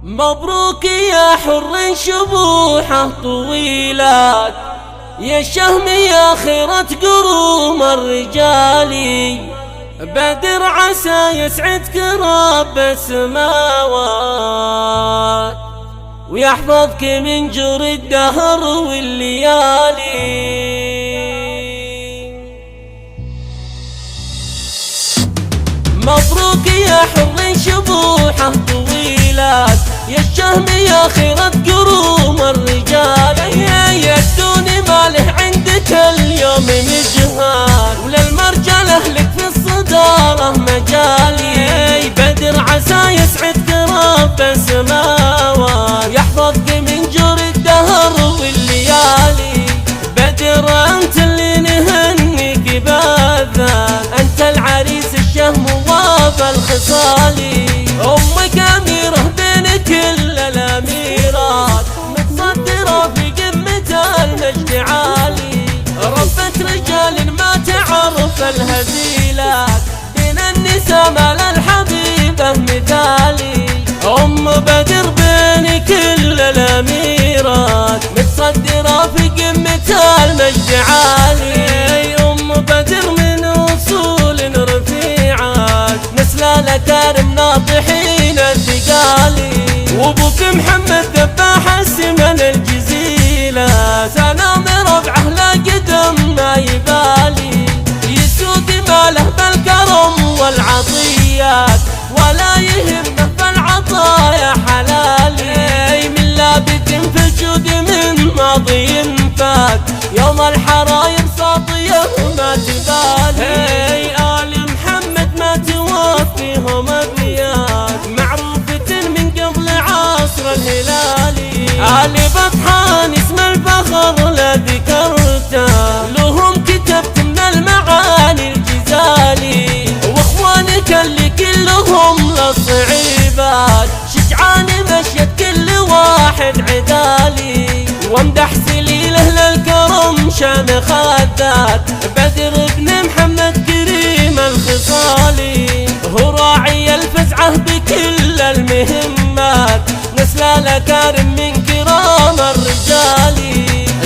مبروك يا حر شبوحه طويلات، يا شهم يا خيرة قروم الرجال. بدر عسى يسعدك رب السماوات، ويحفظك من جور الدهر والليالي. مبروك يا حر شبوحه طويلات، يا الشهم يا خيرة قروم الرجال. يا الدوني ماله عندك اليوم مجهال، وللمرجله لك في الصدارة مجالي. بدر عسى يسعدك رب السماوات، يحفظك من جور الدهر والليالي. بدر انت اللي نهنيك بالذات، انت العريس الشهم الخصالي. أمك أميرة بين كل الأميرات، متصدرة في قمة المجد عالي. ربة رجال ما تعرف الهزيلات، بين النساء مال الحبيبة مثالي. أم بدر بين كل الأميرات، متصدرة في قمة المجد عالي. أم بدر من أصول رفيعات، الأكارم ناطحين الثقالي. وابوك محمد ذباح السمن الجزيلة، سلام ربعه لا قدم ما يبالي. يسوق ماله بالكرم والعطيات، ولا يهمه بالعطايا حلالي. من لابد في الجود من ماضي فات، يوم الحرايم ساطيه ما تبالي. فيهم أبيات معروفة من قبل عصر الهلالي. آل بطحان اسم الفخر لا ذكرته، لهم كتبت من المعاني الجزالي. واخوانك اللي كلهم للصعيبات، شجعان مشيت كل واحد عدالي. وامدح سليله للكرم شامخ الذات، بدر بن محمد كريم الخصالي. هو راعي الفزعة بكل المهمات، نسل الأكارم من كرام الرجال.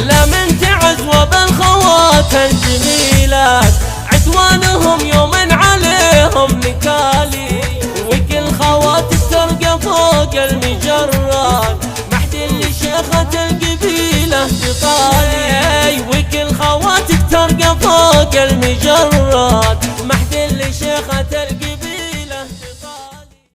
لا من تعز وبالخوات الجميلات، عدوانهم يوم عليهم نكالي. وكل خواتك ترقى فوق المجرات، محد اللي شيخة القبيلة بطالي. وكل خواتك ترقى فوق المجرات،